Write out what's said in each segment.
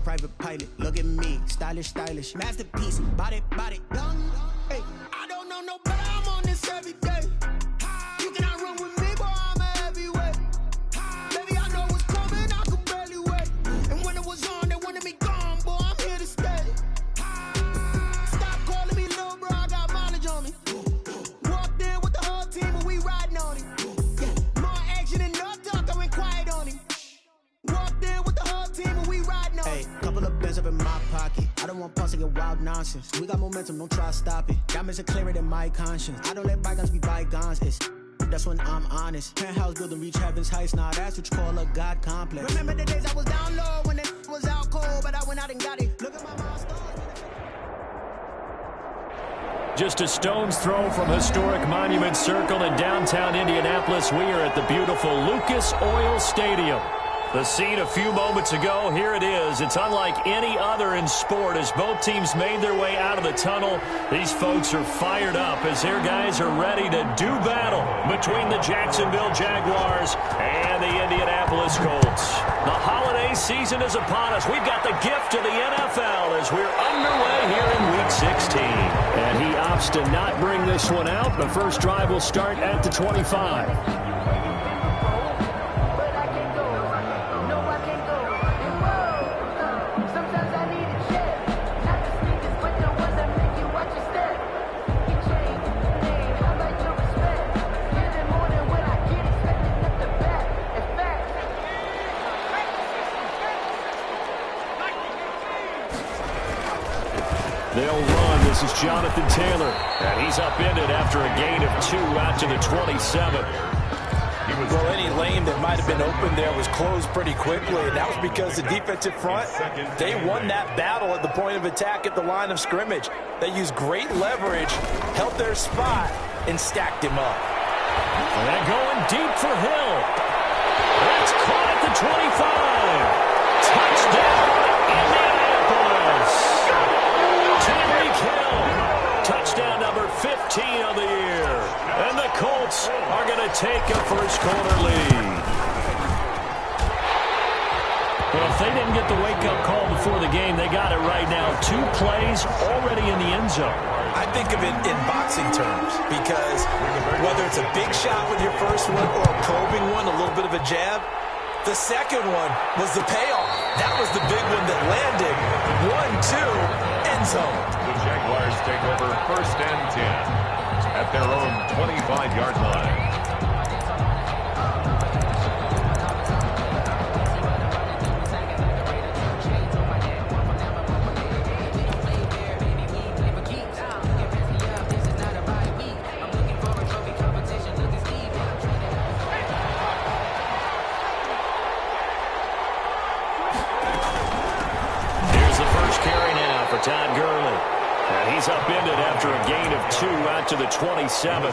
private pilot. Look at me, stylish, stylish. Masterpiece, body, body. Hey, I don't know no better, I'm on this every day. You cannot run with me, boy, I'm a heavyweight. Baby, I know what's coming, I can barely wait. And when it was on, they wanted me gone, boy, I'm here to stay. Stop calling me little bro, I got mileage on me. Walked in with the whole team and we riding on him. Yeah, more action and no talk, I went quiet on him. Walked in with the whole team and we riding on him. Hey, couple of bands up in my pocket. I don't want pause to get wild nonsense. We got momentum, don't try to stop it. Diamonds are clearer than my conscience. I don't let bygones be bygones. That's when I'm honest. Penthouse building, reach heaven's heights. Nah, that's what you call a God complex. Remember the days I was down low when it was out cold, but I went out and got it. Look at my milestone. Just a stone's throw from historic Monument Circle in downtown Indianapolis. We are at the beautiful Lucas Oil Stadium. The scene a few moments ago, here it is. It's unlike any other in sport as both teams made their way out of the tunnel. These folks are fired up as their guys are ready to do battle between the Jacksonville Jaguars and the Indianapolis Colts. The holiday season is upon us. We've got the gift of the NFL as we're underway here in Week 16. And he opts to not bring this one out. The first drive will start at the 25. They'll run. This is Jonathan Taylor. And he's upended after a gain of 2 out to the 27. Well, any lane that might have been open there was closed pretty quickly, and that was because the defensive front, they won that battle at the point of attack at the line of scrimmage. They used great leverage, held their spot, and stacked him up. And they're going deep for Hill. That's caught at the 25. Touchdown, Indianapolis. Tyreek Hill, touchdown number 15 of the year. And the Colts are going to take a first-quarter lead. Well, if they didn't get the wake-up call before the game, they got it right now. 2 plays already in the end zone. I think of it in boxing terms because whether it's a big shot with your first one or a probing one, a little bit of a jab, the second one was the payoff. That was the big one that landed. 1-2, end zone. The Jaguars take over 1st and 10 at their own 25-yard line. Todd Gurley. And he's upended after a gain of 2 out to the 27.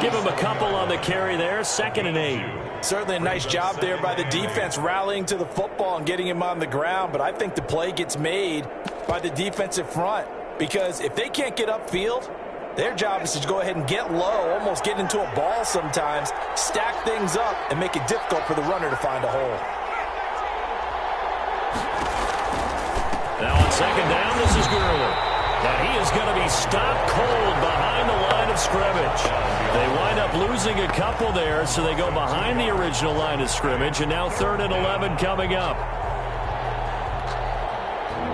Give him a couple on the carry there. 2nd and 8. Certainly a nice job there by the defense rallying to the football and getting him on the ground. But I think the play gets made by the defensive front because if they can't get upfield, their job is to go ahead and get low, almost get into a ball sometimes, stack things up, and make it difficult for the runner to find a hole. Now on 2nd down, this is Gurley. And he is going to be stopped cold behind the line of scrimmage. They wind up losing a couple there, so they go behind the original line of scrimmage, and now 3rd and 11 coming up.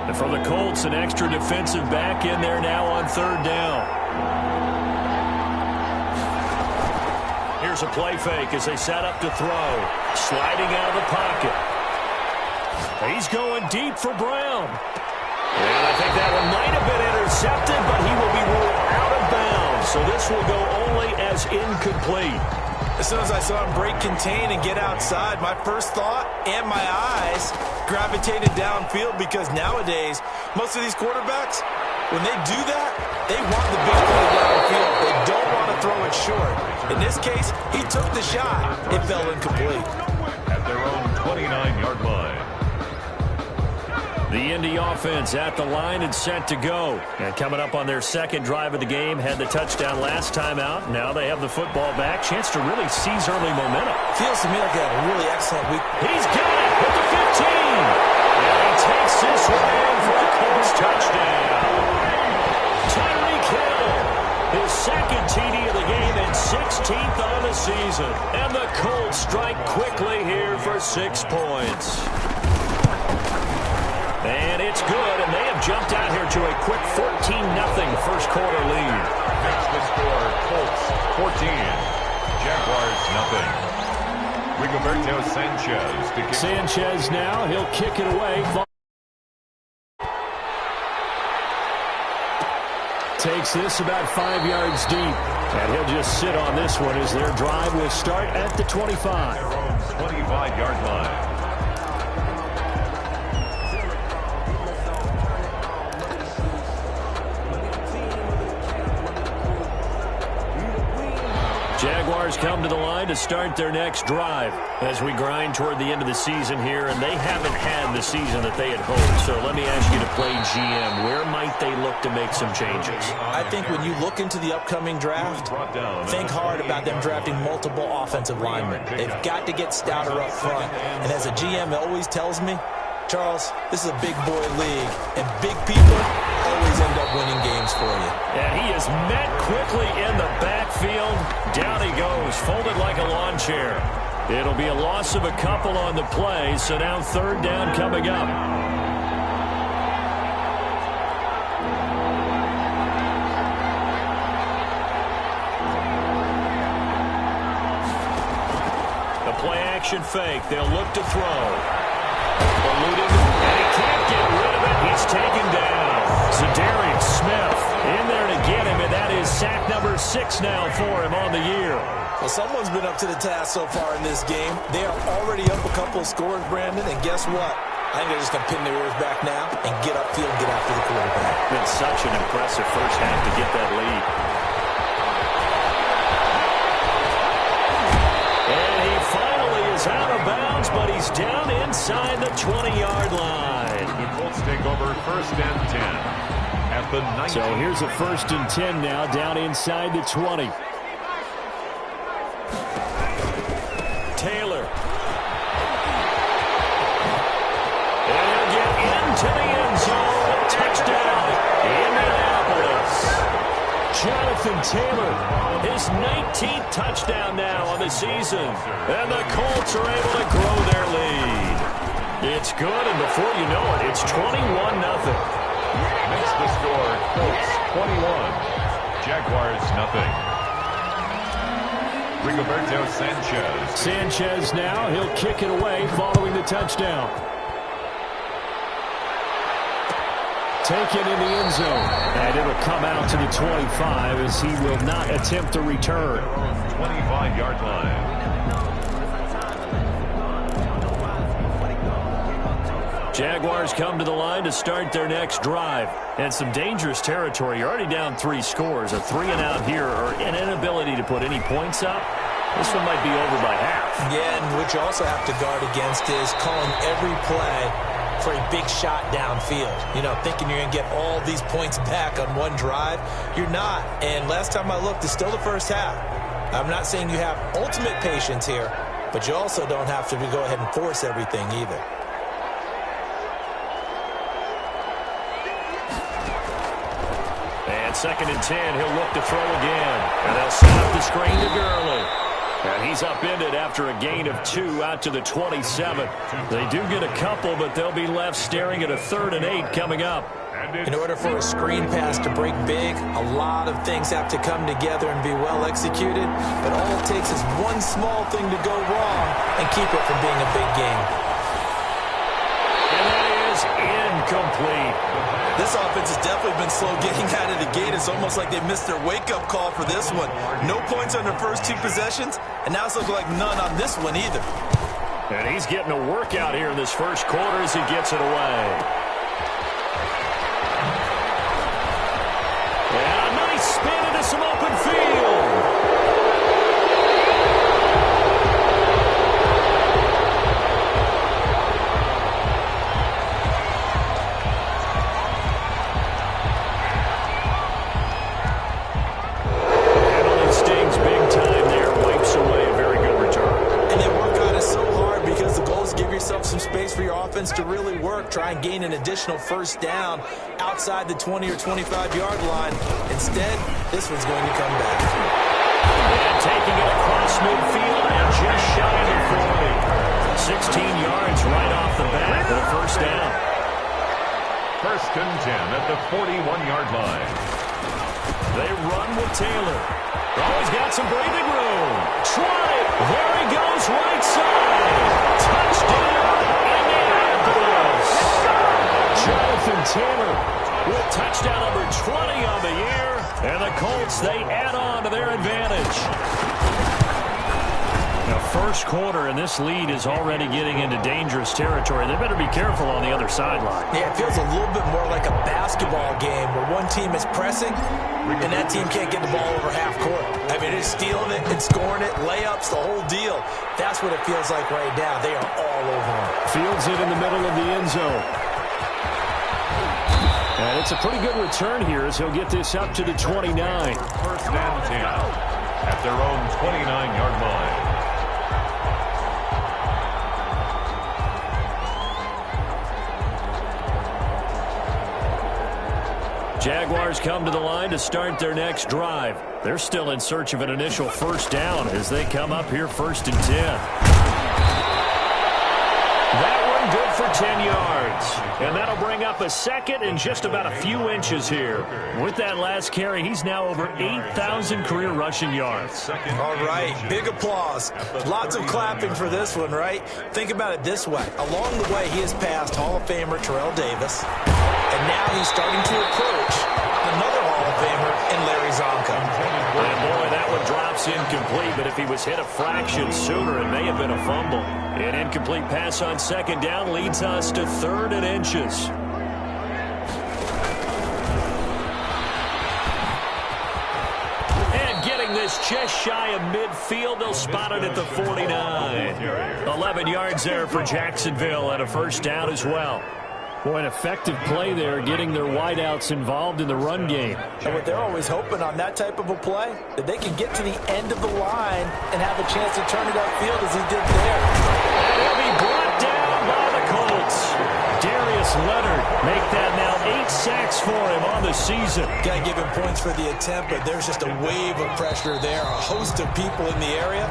And for the Colts, an extra defensive back in there now on 3rd down. Here's a play fake as they set up to throw. Sliding out of the pocket. He's going deep for Brown. And I think that one might have been intercepted, but he will be ruled out of bounds. So this will go only as incomplete. As soon as I saw him break contain and get outside, my first thought and my eyes gravitated downfield because nowadays, most of these quarterbacks, when they do that, they want the big play downfield. They don't want to throw it short. In this case, he took the shot. It fell incomplete. At their own 29-yard line. The Indy offense at the line and set to go. And coming up on their 2nd drive of the game, had the touchdown last time out. Now they have the football back. Chance to really seize early momentum. Feels to me like they had a really excellent week. He's got it with the 15. And he takes the season. And the Colts strike quickly here for 6 points. And it's good, and they have jumped out here to a quick 14-0 first quarter lead. Makes the score Colts 14, Jaguars 0. Rigoberto Sanchez to kick. Sanchez now, he'll kick it away. Takes this about 5 yards deep, and he'll just sit on this one as their drive will start at the 25. 25-yard line. Jaguars come to the line to start their next drive as we grind toward the end of the season here, and they haven't had the season that they had hoped. So let me ask you to play GM. Where might they look to make some changes? I think when you look into the upcoming draft, think hard about them drafting multiple offensive linemen. They've got to get stouter up front. And as a GM, it always tells me, Charles, this is a big boy league, and big people always end up winning games for you. And he is met quickly in the backfield. Down he goes, folded like a lawn chair. It'll be a loss of a couple on the play, so now third down coming up. The play-action fake. They'll look to throw. Eluded, and he can't get rid of it. He's taken down. Zadarius Smith in there to get him, and that is sack number 6 now for him on the year. Well, someone's been up to the task so far in this game. They are already up a couple of scores, Brandon, and guess what? I think they're just going to pin their ears back now and get upfield and get after the quarterback. Been such an impressive first half to get that lead. And he finally is out of bounds, but he's down inside the 20-yard line. The Colts take over first and 10 at the 19. So here's a first and 10 now down inside the 20. Taylor. And he'll get into the end zone. Touchdown, Indianapolis. Jonathan Taylor, his 19th touchdown now on the season. And the Colts are able to grow their lead. It's good, and before you know it, it's 21-0. Makes the score Colts 21, Jaguars 0. Rigoberto Sanchez. Sanchez now, he'll kick it away following the touchdown. Taken in the end zone. And it'll come out to the 25 as he will not attempt to return. 25-yard line. Jaguars come to the line to start their next drive. And some dangerous territory. You're already down 3 scores. A 3-and-out here or an inability to put any points up. This one might be over by half. Yeah, and what you also have to guard against is calling every play for a big shot downfield. You know, thinking you're going to get all these points back on one drive. You're not. And last time I looked, it's still the first half. I'm not saying you have ultimate patience here, but you also don't have to go ahead and force everything either. And second and 10, he'll look to throw again. And they'll set up the screen to Gurley. And he's upended after a gain of 2 out to the 27. They do get a couple, but they'll be left staring at a 3rd and 8 coming up. In order for a screen pass to break big, a lot of things have to come together and be well executed. But all it takes is one small thing to go wrong and keep it from being a big game. And that is incomplete. This offense has definitely been slow getting out of the gate. It's almost like they missed their wake-up call for this one. No points on their first 2 possessions, and now it's looking like none on this one either. And he's getting a workout here in this first quarter as he gets it away. And a nice spin into some open field. Some space for your offense to really work. Try and gain an additional first down outside the 20 or 25-yard line. Instead, this one's going to come back. And taking it across midfield and just shy of the 40. 16 yards right off the bat for the first down. First and 10 at the 41-yard line. They run with Taylor. Oh, he's got some breathing room. Try it. There he goes, right side. Touchdown, Indianapolis. Jonathan Taylor with touchdown number 20 on the year. And the Colts, they add on to their advantage. Now, first quarter, and this lead is already getting into dangerous territory. They better be careful on the other sideline. Yeah, it feels a little bit more like a basketball game where one team is pressing and that team can't get the ball over half court. I mean, it's stealing it and scoring it, layups, the whole deal. That's what it feels like right now. They are all over them. Fields it in the middle of the end zone. And it's a pretty good return here as he'll get this up to the 29. First and 10 at their own 29-yard line. Jaguars come to the line to start their next drive. They're still in search of an initial first down as they come up here first and 10. That one good for 10 yards. And that'll bring up a second and just about a few inches here. With that last carry, he's now over 8,000 career rushing yards. All right, big applause. Lots of clapping for this one, right? Think about it this way. Along the way, he has passed Hall of Famer Terrell Davis. And now he's starting to approach another Hall of Famer in Larry Zonka. And boy, that one drops incomplete, but if he was hit a fraction sooner, it may have been a fumble. An incomplete pass on second down leads us to 3rd and inches. And getting this just shy of midfield, they'll spot it at the 49. 11 yards there for Jacksonville and a first down as well. Boy, an effective play there, getting their wideouts involved in the run game. And what they're always hoping on that type of a play, that they can get to the end of the line and have a chance to turn it upfield as he did there. And he'll be brought down by the Colts. Darius Leonard make that now 8 sacks for him on the season. Got to give him points for the attempt, but there's just a wave of pressure there. A host of people in the area.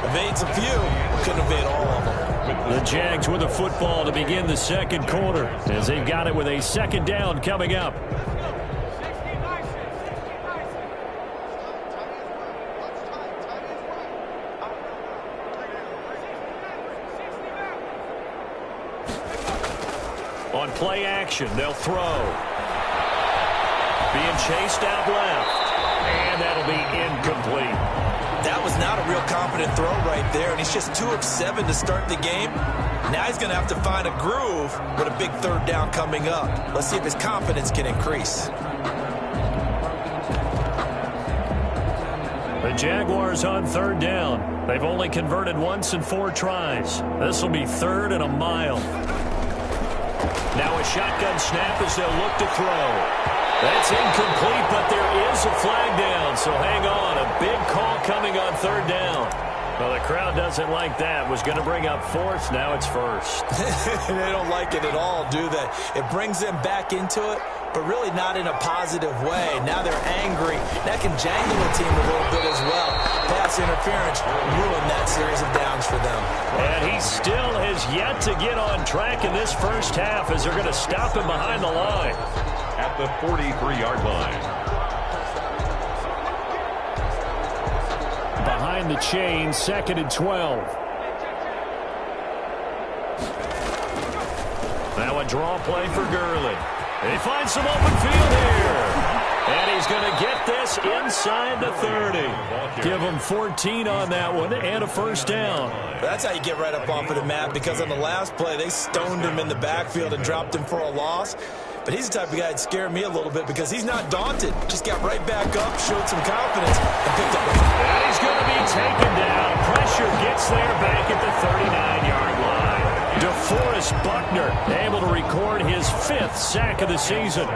Evades a few, couldn't evade all of them. The Jags with a football to begin the second quarter as they've got it with a second down coming up. On play action, they'll throw. Being chased out left. And that'll be incomplete. That was not a real confident throw right there, and he's just 2 of 7 to start the game. Now he's going to have to find a groove with a big third down coming up. Let's see if his confidence can increase. The Jaguars on third down. They've only converted once in 4 tries. This will be 3rd and a mile. Now a shotgun snap as they'll look to throw. That's incomplete, but there is a flag down, so hang on. A big call coming on third down. Well, the crowd doesn't like that. Was going to bring up 4th, now it's 1st. They don't like it at all, do they? It brings them back into it, but really not in a positive way. Now they're angry. That can jangle the team a little bit as well. Pass interference ruined that series of downs for them. And he still has yet to get on track in this first half as they're going to stop him behind the line. At the 43-yard line. Behind the chain, 2nd and 12. Now a draw play for Gurley. He finds some open field here. And he's going to get this inside the 30. Give him 14 on that one and a first down. That's how you get right up off of the mat, because on the last play, they stoned him in the backfield and dropped him for a loss. But he's the type of guy that scared me a little bit because he's not daunted. Just got right back up, showed some confidence, and picked up a... And he's going to be taken down. Pressure gets there back at the 39-yard line. DeForest Buckner able to record his 5th sack of the season.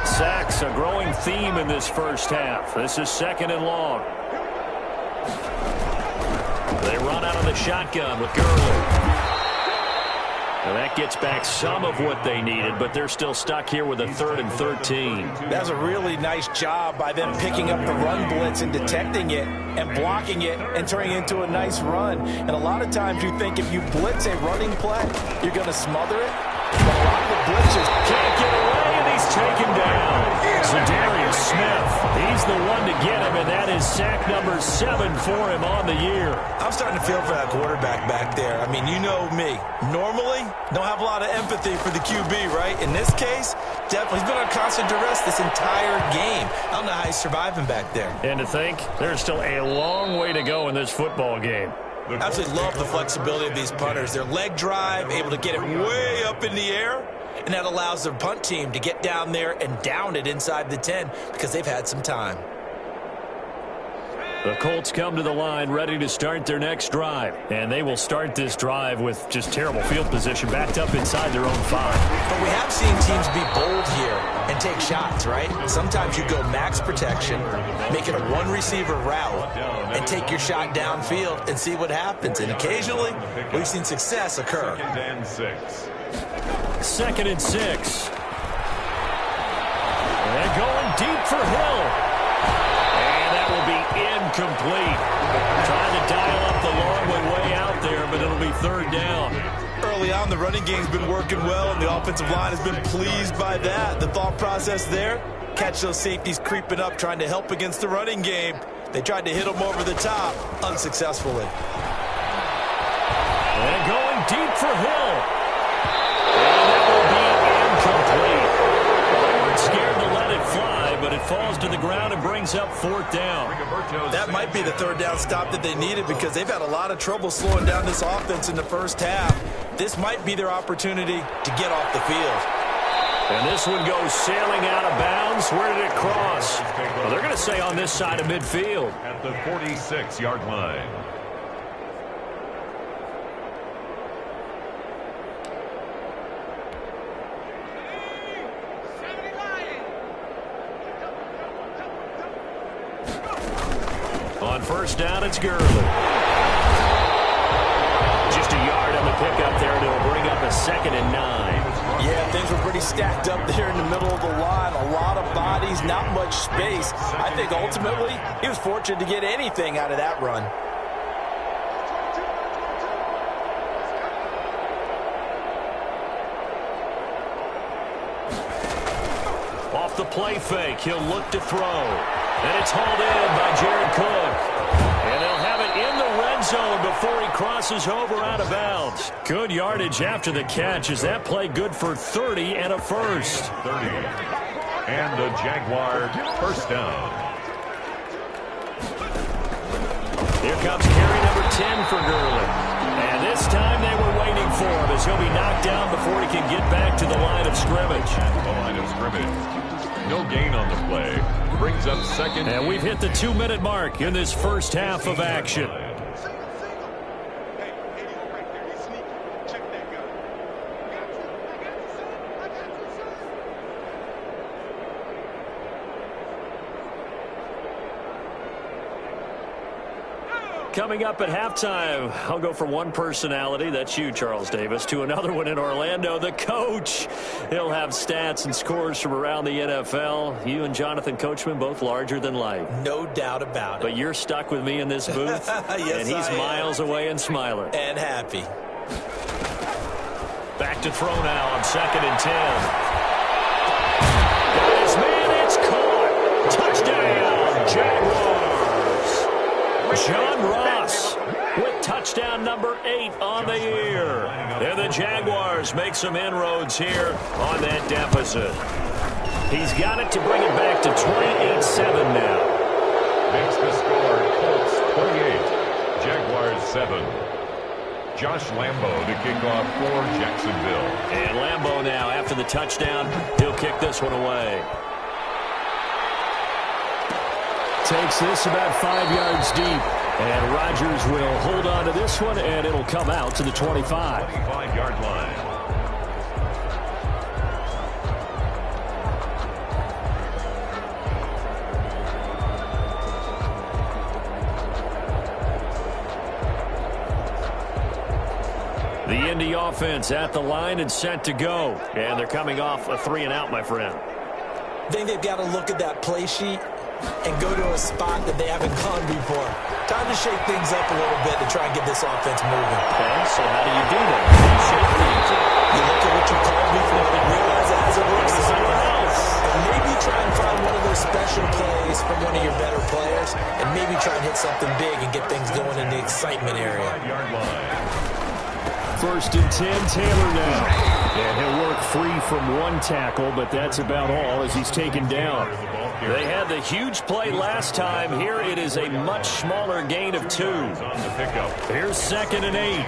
Sacks, a growing theme in this first half. This is 2nd and long. They run out of the shotgun with Gurley. Well, that gets back some of what they needed, but they're still stuck here with a 3rd and 13. That's a really nice job by them picking up the run blitz and detecting it and blocking it and turning it into a nice run. And a lot of times you think if you blitz a running play, you're going to smother it. But a lot of the blitzers can't get away, and he's taken down. Za'Darius Smith, he's the one to get him, and that is sack number 7 for him on the year. I'm starting to feel for that quarterback back there. I mean, you know me. Normally, don't have a lot of empathy for the QB, right? In this case, definitely, he's been on constant duress this entire game. I don't know how he's surviving back there. And to think, there's still a long way to go in this football game. Absolutely love the flexibility of these punters. Their leg drive, able to get it way up in the air, and that allows their punt team to get down there and down it inside the 10 because they've had some time. The Colts come to the line ready to start their next drive. And they will start this drive with just terrible field position, backed up inside their own 5. But we have seen teams be bold here and take shots, right? Sometimes you go max protection, make it a one-receiver route, and take your shot downfield and see what happens. And occasionally, we've seen success occur. 2nd and 6. And going deep for Hill. And that will be incomplete. Trying to dial up the long way out there, but it'll be 3rd down. Early on, the running game's been working well, and the offensive line has been pleased by that. The thought process there, catch those safeties creeping up, trying to help against the running game. They tried to hit them over the top, unsuccessfully. And going deep for Hill. And that will be incomplete. They weren't scared to let it fly, but it falls to the ground and brings up 4th down. That might be the 3rd down stop that they needed because they've had a lot of trouble slowing down this offense in the first half. This might be their opportunity to get off the field. And this one goes sailing out of bounds. Where did it cross? Well, they're going to say on this side of midfield. At the 46-yard line. On 1st down, it's Gurley. Just a yard on the pickup there, and it'll bring up a 2nd and 9. Yeah, things were pretty stacked up there in the middle of the line. A lot of bodies, not much space. I think ultimately he was fortunate to get anything out of that run. Off the play fake, he'll look to throw. And it's hauled in by Jared Cook. And they'll have it in the red zone before he crosses over out of bounds. Good yardage after the catch. Is that play good for 30 and a first? 30. And the Jaguar 1st down. Here comes carry number 10 for Gurley. And this time they were waiting for him as he'll be knocked down before he can get back to the line of scrimmage. The line of scrimmage. No gain on the play. Brings up 2nd. And we've hit the 2-minute mark in this first half of action. Coming up at halftime, I'll go from one personality, that's you, Charles Davis, to another one in Orlando, the coach. He'll have stats and scores from around the NFL. You and Jonathan Coachman, both larger than life. No doubt about it. But you're stuck with me in this booth, yes, and he's miles away and smiling. And happy. Back to throw now on 2nd and 10. Got his man, it's caught. Touchdown, Jaguars. John Ross with touchdown number 8 on the year. And the Jaguars make some inroads here on that deficit. He's got it to bring it back to 28-7 now. Makes the score Colts 28, Jaguars 7. Josh Lambo to kick off for Jacksonville. And Lambo now, after the touchdown, he'll kick this one away. Takes this about 5 yards deep. And Rodgers will hold on to this one, and it'll come out to the 25. 25-yard line. The Indy offense at the line and set to go. And they're coming off a 3-and-out, my friend. I think they've got to look at that play sheet and go to a spot that they haven't gone before. Time to shake things up a little bit to try and get this offense moving. Okay, so how do you do that? Shake things up. You look at what you called before and realize it hasn't worked to someone else. And maybe try and find one of those special plays from one of your better players and maybe try and hit something big and get things going in the excitement area. 1st and 10, Taylor now. And he'll work free from one tackle, but that's about all as he's taken down. They had the huge play last time. Here it is a much smaller gain of 2. Here's 2nd and 8.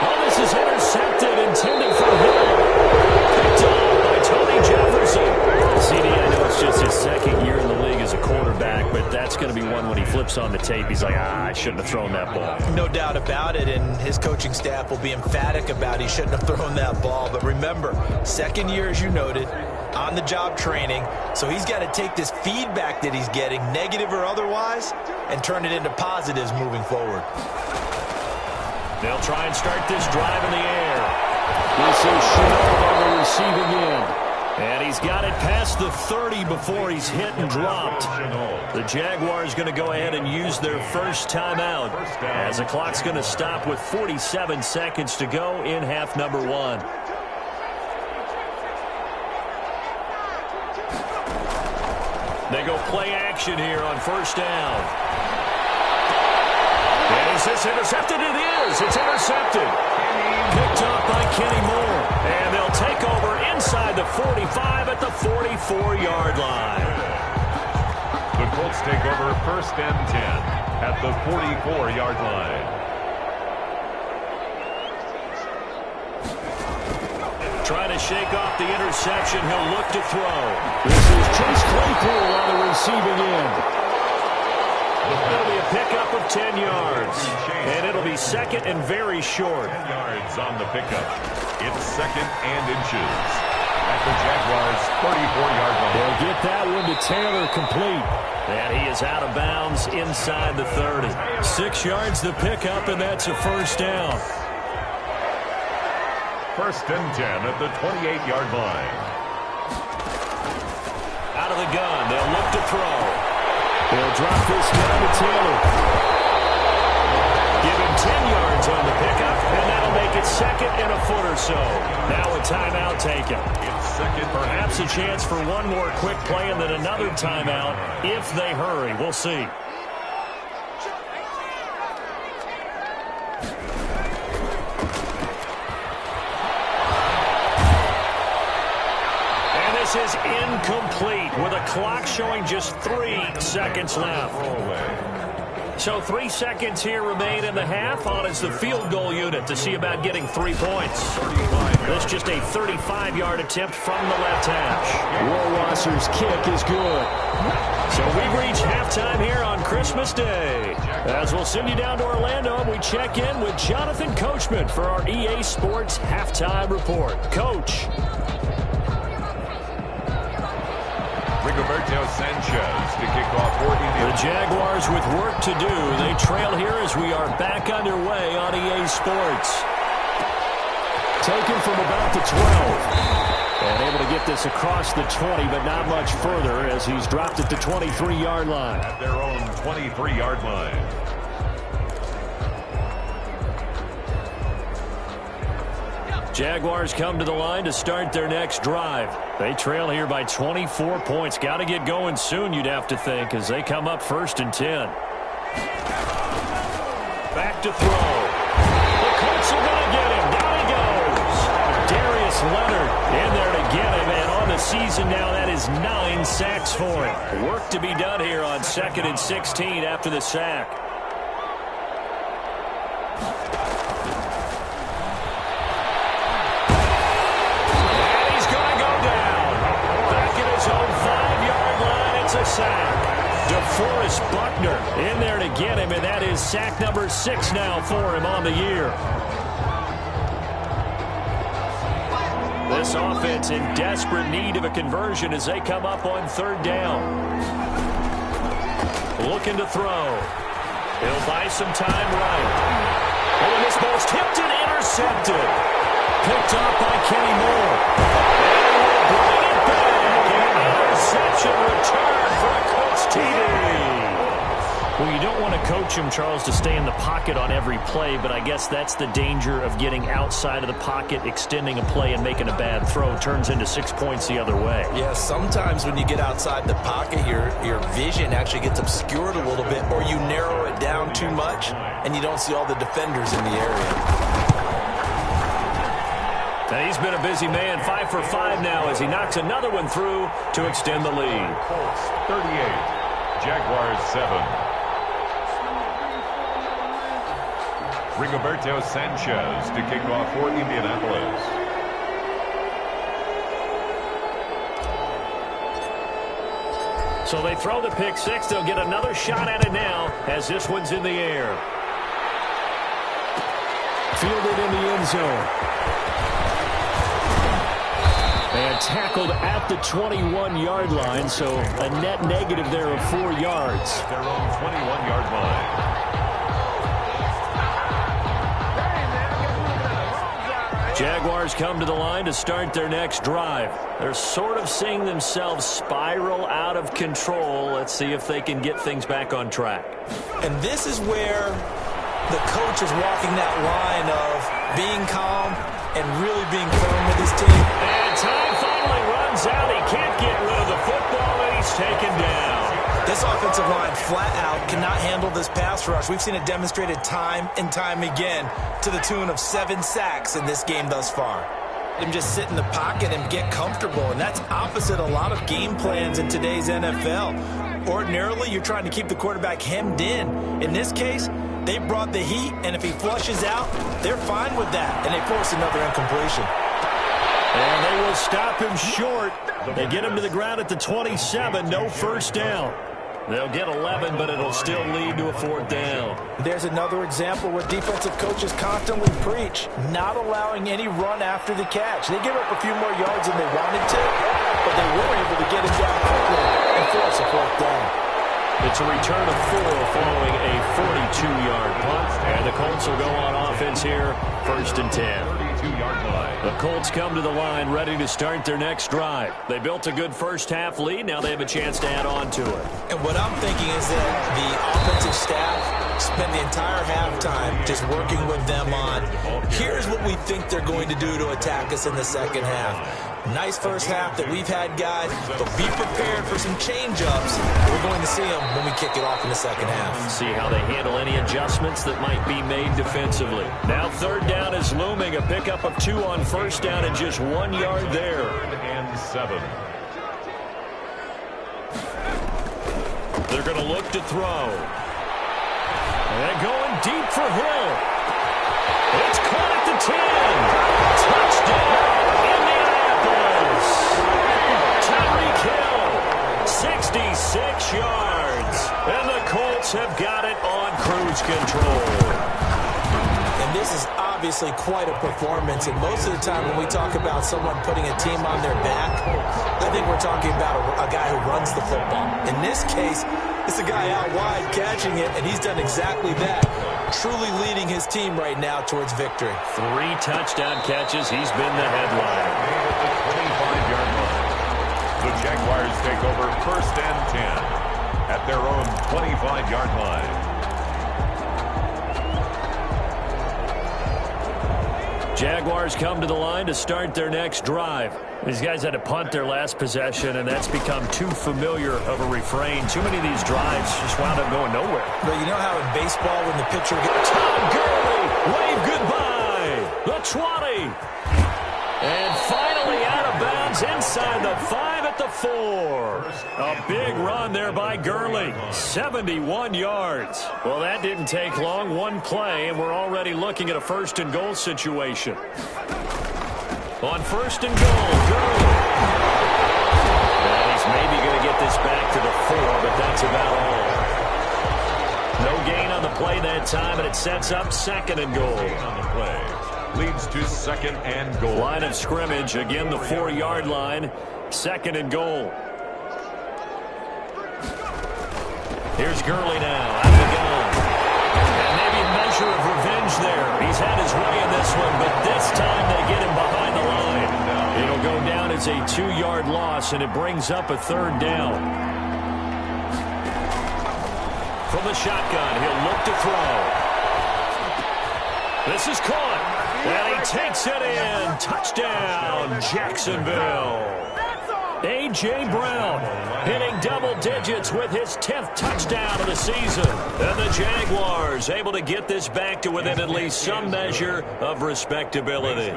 Oh, this is intercepted, intended for Hill. Picked off by Tony Jefferson. CD, I know it's just his 2nd year in the league as a quarterback, but that's going to be one when he flips on the tape. He's like, I shouldn't have thrown that ball. No doubt about it, and his coaching staff will be emphatic about he shouldn't have thrown that ball. But remember, 2nd year, as you noted, on-the-job training, so he's got to take this feedback that he's getting, negative or otherwise, and turn it into positives moving forward. They'll try and start this drive in the air. This is Chanel on the receiving end. And he's got it past the 30 before he's hit and dropped. The Jaguars going to go ahead and use their first timeout as the clock's going to stop with 47 seconds to go in half number 1. They go play action here on 1st down. And is this intercepted? It is. It's intercepted. Picked up by Kenny Moore. And they'll take over inside the 45 at the 44-yard line. The Colts take over 1st and 10 at the 44-yard line. Trying to shake off the interception. He'll look to throw. This is Chase Claypool on the receiving end. It'll be a pickup of 10 yards. And it'll be 2nd and very short. 10 yards on the pickup. It's 2nd and inches at the Jaguars' 34-yard line. They'll get that one to Taylor complete. And he is out of bounds inside the 30. 6 yards the pickup, and that's a 1st down. 1st and 10 at the 28-yard line. Out of the gun. They'll look to throw. They'll drop this down to Taylor. Give him 10 yards on the pickup, and that'll make it 2nd and a foot or so. Now a timeout taken. It's 2nd. Perhaps a chance for one more quick play and then another timeout if they hurry. We'll see. This is incomplete with a clock showing just 3 seconds left. So 3 seconds here remain in the half on as the field goal unit to see about getting 3 points. That's just a 35-yard attempt from the left hash. Rohrwasser's kick is good. So we've reached halftime here on Christmas Day. As we'll send you down to Orlando, we check in with Jonathan Coachman for our EA Sports Halftime Report. Coach. Rigoberto Sanchez to kick off for Indy. The Jaguars with work to do. They trail here as we are back underway on EA Sports. Taken from about the 12. And able to get this across the 20, but not much further as he's dropped at the 23-yard line. At their own 23-yard line. Jaguars come to the line to start their next drive. They trail here by 24 points. Got to get going soon, you'd have to think, as they come up 1st and 10. Back to throw. The Colts are going to get him. Down he goes. Darius Leonard in there to get him. And on the season now, that is 9 sacks for him. Work to be done here on 2nd and 16 after the sack. Sack. DeForest Buckner in there to get him, and that is sack number 6 now for him on the year. This offense in desperate need of a conversion as they come up on 3rd down. Looking to throw. He'll buy some time right. Oh, and this ball's tipped and intercepted. Picked up by Kenny Moore. And we'll bring it back. An interception return for a Colts TD. Well, you don't want to coach him, Charles, to stay in the pocket on every play, but I guess that's the danger of getting outside of the pocket, extending a play, and making a bad throw. Turns into 6 points the other way. Yeah, sometimes when you get outside the pocket, your vision actually gets obscured a little bit, or you narrow it down too much, and you don't see all the defenders in the area. And he's been a busy man, 5 for 5 now as he knocks another one through to extend the lead. Colts 38, Jaguars 7. Rigoberto Sanchez to kick off for Indianapolis. So they throw the pick six. They'll get another shot at it now as this one's in the air. Fielded in the end zone. And tackled at the 21-yard line, so a net negative there of 4 yards. Their own 21-yard line. Jaguars come to the line to start their next drive. They're sort of seeing themselves spiral out of control. Let's see if they can get things back on track. And this is where the coach is walking that line of being calm and really being firm with his team. And time finally runs out. He can't get rid of the football, and he's taken down. This offensive line flat out cannot handle this pass rush. We've seen it demonstrated time and time again to the tune of 7 sacks in this game thus far. Him just sit in the pocket and get comfortable, and that's opposite a lot of game plans in today's NFL. Ordinarily, you're trying to keep the quarterback hemmed in. In this case, they brought the heat, and if he flushes out, they're fine with that, and they force another incompletion. And they will stop him short. They get him to the ground at the 27, no first down. They'll get 11, but it'll still lead to a 4th down. There's another example where defensive coaches constantly preach, not allowing any run after the catch. They give up a few more yards than they wanted to, but they were able to get it down quickly and force a 4th down. It's a return of 4 following a 42-yard punt. And the Colts will go on offense here, 1st and 10. 32-yard line. The Colts come to the line ready to start their next drive. They built a good first-half lead. Now they have a chance to add on to it. And what I'm thinking is that the offensive staff spent the entire halftime just working with them on, here's what we think they're going to do to attack us in the second half. Nice first half that we've had, guys, but be prepared for some change-ups. We're going to see them when we kick it off in the second half. See how they handle any adjustments that might be made defensively. Now 3rd down is looming. A pickup of 2 on first down and just 1 yard there. 3rd and 7. They're going to look to throw. And going deep for Hill. It's caught at the 10. Touchdown, Indianapolis. Tyreek Hill, 66 yards. And the Colts have got it on cruise control. And this is obviously quite a performance, and most of the time when we talk about someone putting a team on their back, I think we're talking about a guy who runs the football. In this case, it's a guy out wide catching it, and he's done exactly that, truly leading his team right now towards victory. 3 touchdown catches. He's been the headliner. At the 25-yard line. The Jaguars take over 1st and 10 at their own 25-yard line. Jaguars come to the line to start their next drive. These guys had to punt their last possession, and that's become too familiar of a refrain. Too many of these drives just wound up going nowhere. But you know how in baseball when the pitcher gets... Todd Gurley, wave goodbye. The 20. And finally out of bounds inside the 5 at the 4. A big run there by Gurley. 71 yards. Well, that didn't take long. 1 play, and we're already looking at a 1st and goal situation. On 1st and goal, Gurley. And he's maybe going to get this back to the 4, but that's about all. No gain on the play that time, and it sets up 2nd and goal. On the play. Leads to 2nd and goal. Line of scrimmage, again the 4-yard line, 2nd and goal. Here's Gurley now, out of the gun. is a 2-yard loss, and it brings up a third down. From the shotgun, he'll look to throw. This is caught, and he takes it in. Touchdown, Jacksonville. A.J. Brown hitting double digits with his 10th touchdown of the season. And the Jaguars able to get this back to within at least some measure of respectability.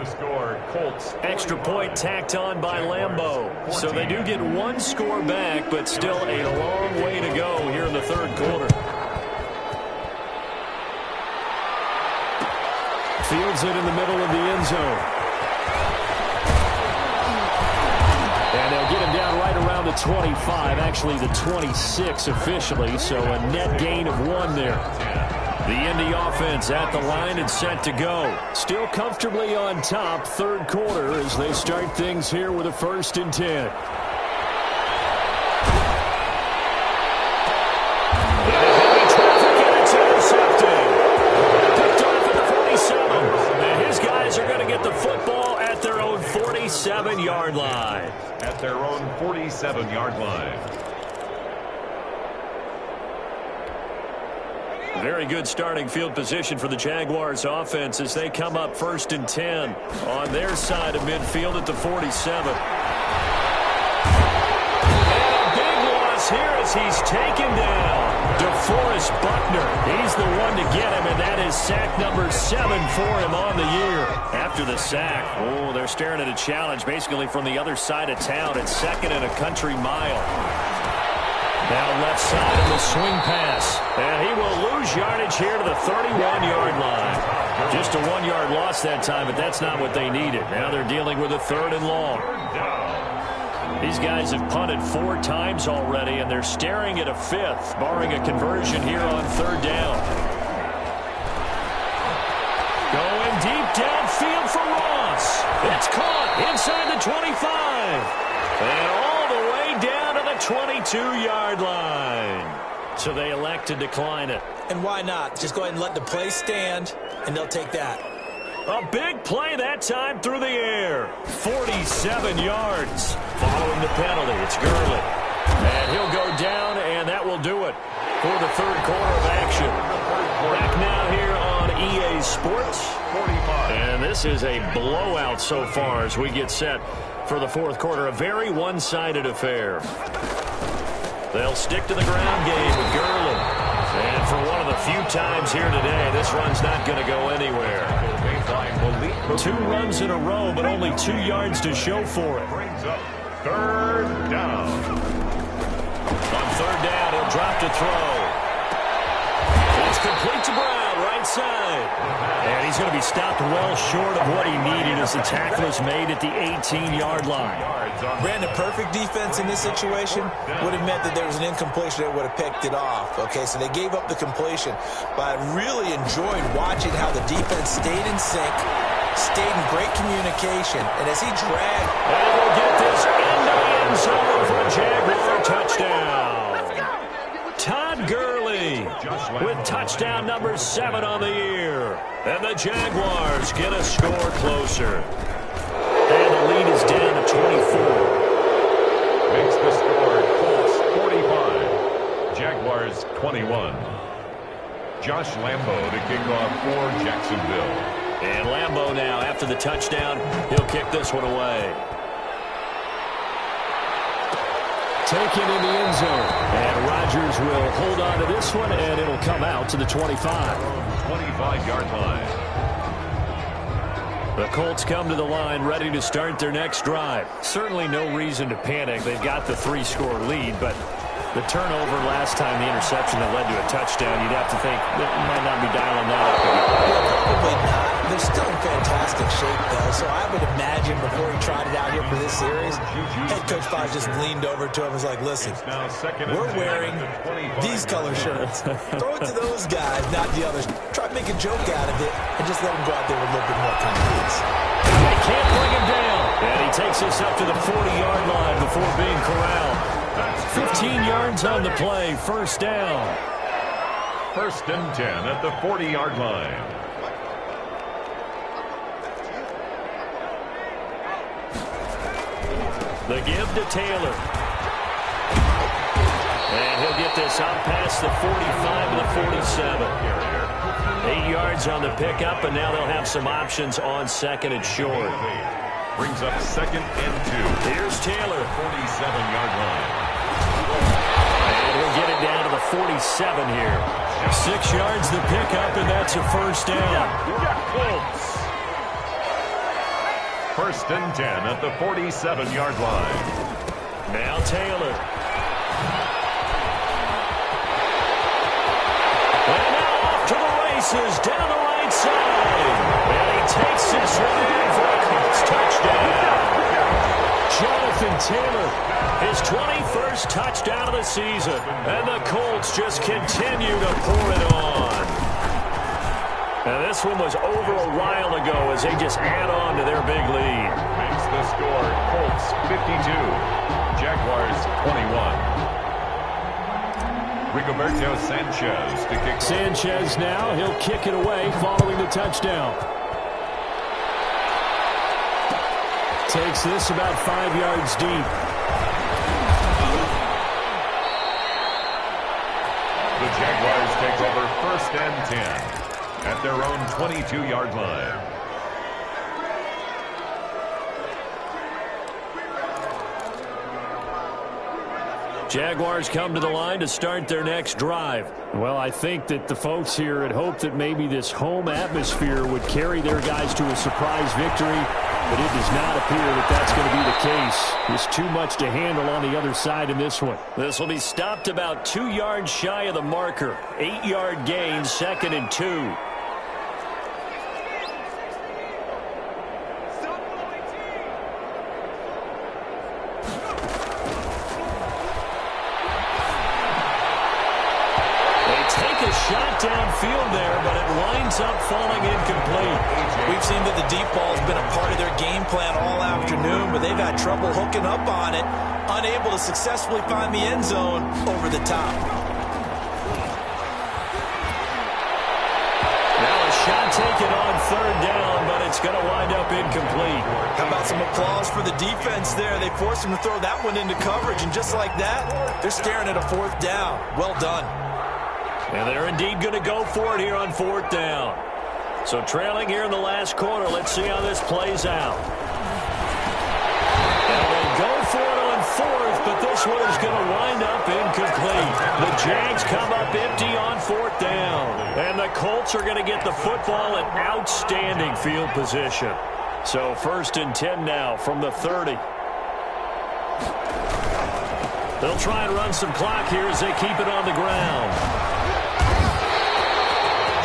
Extra point tacked on by Lambeau. So they do get one score back, but still a long way to go here in the third quarter. Fields it in the middle of the end zone. And they'll get him down right around the 25, actually the 26 officially, so a net gain of 1 there. The Indy offense at the line and set to go. Still comfortably on top, third quarter, as they start things here with a 1st and 10. Are going to get the football at their own 47-yard line. At their own 47-yard line. Very good starting field position for the Jaguars offense as they come up 1st and 10 on their side of midfield at the 47. And a big loss here as he's taken down. DeForest Buckner, he's the one to get him, and that is sack number 7 for him on the year. After the sack, oh, they're staring at a challenge basically from the other side of town. It's 2nd and a country mile. Now left side of the swing pass, and he will lose yardage here to the 31-yard line. Just a 1-yard loss that time, but that's not what they needed. Now they're dealing with a 3rd and long. These guys have punted 4 times already, and they're staring at a 5th, barring a conversion here on 3rd down. Going deep downfield for Ross. It's caught inside the 25. And all the way down to the 22-yard line. So they elect to decline it. And why not? Just go ahead and let the play stand, and they'll take that. A big play that time through the air. 47 yards. Following the penalty, it's Gurley. And he'll go down, and that will do it for the third quarter of action. Back now here on EA Sports. And this is a blowout so far as we get set for the fourth quarter. A very one-sided affair. They'll stick to the ground game with Gurley. And for one of the few times here today, this run's not going to go anywhere. 2 runs in a row, but only 2 yards to show for it. Brings up 3rd down. On 3rd down, he'll drop to throw. It's complete to Brown, right side. And he's going to be stopped well short of what he needed as the tackle is made at the 18-yard line. Brandon, perfect defense in this situation would have meant that there was an incompletion that would have picked it off. Okay, so they gave up the completion. But I really enjoyed watching how the defense stayed in sync, stayed in great communication, and as he dragged. And we'll get this into the end zone for a Jaguar touchdown. Todd Gurley with touchdown number 7 on the year. And the Jaguars get a score closer. And the lead is down to 24. Makes the score Colts 45. Jaguars 21. Josh Lambeau to kick off for Jacksonville. And Lambeau now, after the touchdown, he'll kick this one away. Taken in the end zone. And Rodgers will hold on to this one, and it'll come out to the 25. 25-yard line. The Colts come to the line ready to start their next drive. Certainly no reason to panic. They've got the 3-score lead, but the turnover last time, the interception that led to a touchdown, you'd have to think that might not be dialing that up again. Probably not. They're still in fantastic shape, though, so I would imagine before he tried it out here for this series, head coach probably just leaned over to him and was like, listen, we're wearing these color shirts. Throw it to those guys, not the others. Try to make a joke out of it and just let them go out there with a little bit more confidence. They can't bring him down. And he takes us up to the 40-yard line before being corralled. 15 yards on the play, 1st down. 1st and 10 at the 40-yard line. The give to Taylor. And he'll get this out past the 45 to the 47. 8 yards on the pickup, and now they'll have some options on second and short. Brings up 2nd and 2. Here's Taylor. 47-yard line. And he'll get it down to the 47 here. 6 yards the pickup, and that's a first down. First and 10 at the 47-yard line. Now Taylor. And now off to the races, down the right side. And he takes this one in for a Colts touchdown. Jonathan Taylor, his 21st touchdown of the season. And the Colts just continue to pour it on. And this one was over a while ago as they just add on to their big lead. Makes the score Colts 52, Jaguars 21. Rigoberto Sanchez to kick. Sanchez now, he'll kick it away following the touchdown. Takes this about 5 yards deep. The Jaguars take over 1st and 10 at their own 22-yard line. Jaguars come to the line to start their next drive. Well, I think that the folks here had hoped that maybe this home atmosphere would carry their guys to a surprise victory, but it does not appear that that's going to be the case. There's too much to handle on the other side in this one. This will be stopped about 2 yards shy of the marker. 8-yard gain, 2nd and 2. Shot downfield there, but it winds up falling incomplete. We've seen that the deep ball has been a part of their game plan all afternoon, but they've had trouble hooking up on it, unable to successfully find the end zone over the top. Now a shot taken on 3rd down, but it's going to wind up incomplete. How about some applause for the defense there? They forced him to throw that one into coverage, and just like that, they're staring at a 4th down. Well done. And they're indeed going to go for it here on 4th down. So trailing here in the last quarter, let's see how this plays out. And they go for it on 4th, but this one is going to wind up incomplete. The Jags come up empty on 4th down. And the Colts are going to get the football in outstanding field position. So 1st and 10 now from the 30. They'll try and run some clock here as they keep it on the ground.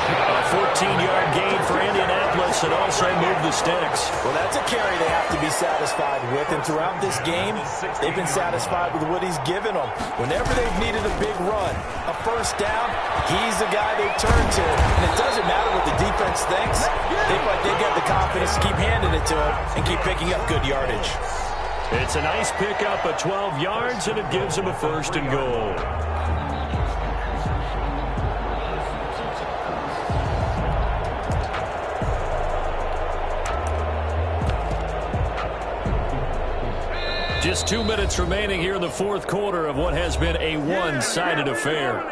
A 14-yard gain for Indianapolis and also move the sticks. Well, that's a carry they have to be satisfied with, and throughout this game, they've been satisfied with what he's given them. Whenever they've needed a big run, a 1st down, he's the guy they turn to. And it doesn't matter what the defense thinks. They feel like they got the confidence to keep handing it to him and keep picking up good yardage. It's a nice pickup of 12 yards, and it gives them a 1st and goal. Just 2 minutes remaining here in the 4th quarter of what has been a one-sided affair.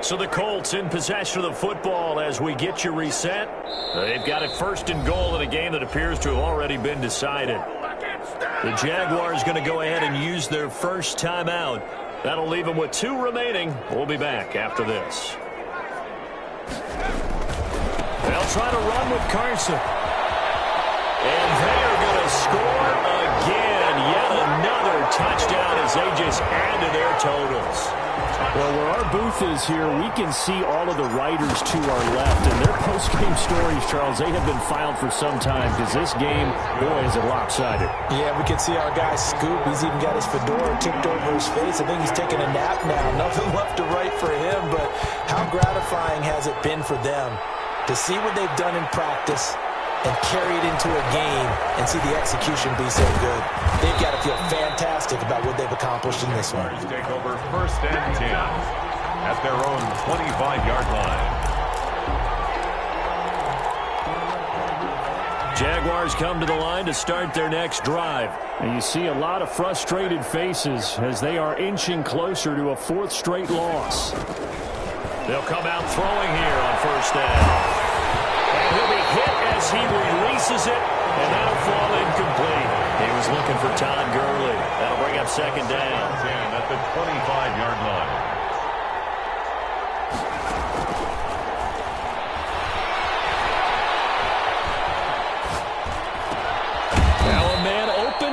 So the Colts in possession of the football as we get you reset. They've got it 1st and goal in a game that appears to have already been decided. The Jaguars going to go ahead and use their first timeout. That'll leave them with 2 remaining. We'll be back after this. They'll try to run with Carson. And they're going to score again. Yet another touchdown as they just add to their totals. Well, where our booth is here, we can see all of the writers to our left. And their post-game stories, Charles, they have been filed for some time because this game, boy, is it lopsided. Yeah, we can see our guy Scoop. He's even got his fedora tipped over his face. I think he's taking a nap now. Nothing left to write for him, but how gratifying has it been for them to see what they've done in practice and carry it into a game and see the execution be so good. They've got to feel fantastic about what they've accomplished in this one. Take over 1st and 10 at their own 25-yard line. Jaguars come to the line to start their next drive. And you see a lot of frustrated faces as they are inching closer to a fourth straight loss. They'll come out throwing here on first down. And he'll be hit as he releases it, and that'll fall incomplete. He was looking for Todd Gurley. That'll bring up second down. 10 at the 25-yard line.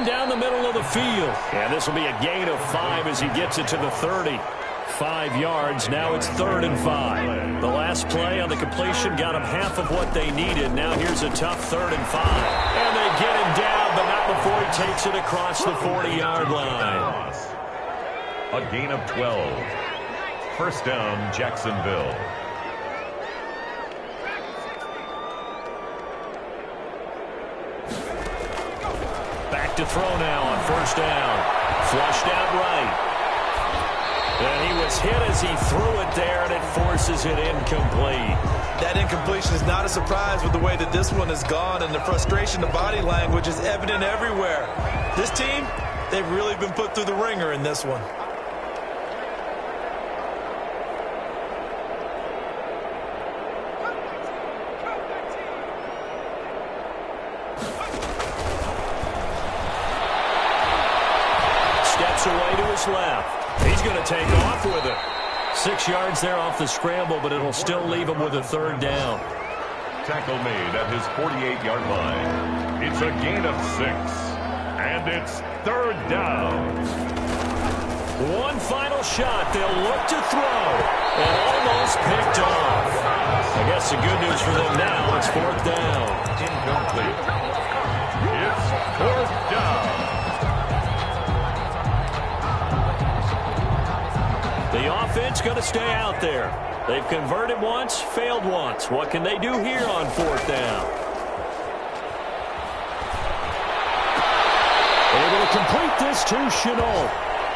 Down the middle of the field. And this will be a gain of 5 as he gets it to the 30. 5 yards. Now it's 3rd and 5. The last play on the completion got him half of what they needed. Now here's a tough 3rd and 5. And they get him down, but not before he takes it across the 40-yard line. A gain of 12. First down, Jacksonville. To throw now on first down. Flushed out right. And he was hit as he threw it there, and it forces it incomplete. That incompletion is not a surprise with the way that this one has gone, and the frustration, the body language is evident everywhere. This team, they've really been put through the ringer in this one. Away to his left. He's going to take off with it. 6 yards there off the scramble, but it'll still leave him with a 3rd down. Tackle made at his 48-yard line. It's a gain of 6. And it's 3rd down. One final shot. They'll look to throw. And almost picked off. I guess the good news for them now, it's 4th down. Incomplete. It's 4th down. The offense going to stay out there. They've converted once, failed once. What can they do here on 4th down? Able to complete this to Chenault.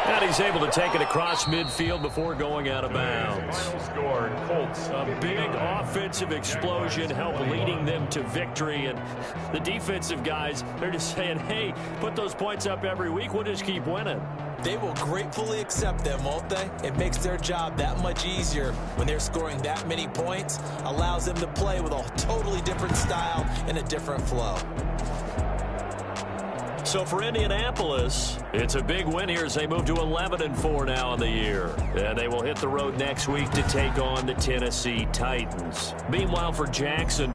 And he's able to take it across midfield before going out of bounds. Final score, Colts. A big offensive explosion helped leading them to victory. And the defensive guys, they're just saying, hey, put those points up every week. We'll just keep winning. They will gratefully accept them, won't they? It makes their job that much easier when they're scoring that many points. Allows them to play with a totally different style and a different flow. So for Indianapolis, it's a big win here as they move to 11-4 now in the year. And they will hit the road next week to take on the Tennessee Titans. Meanwhile, for Jackson,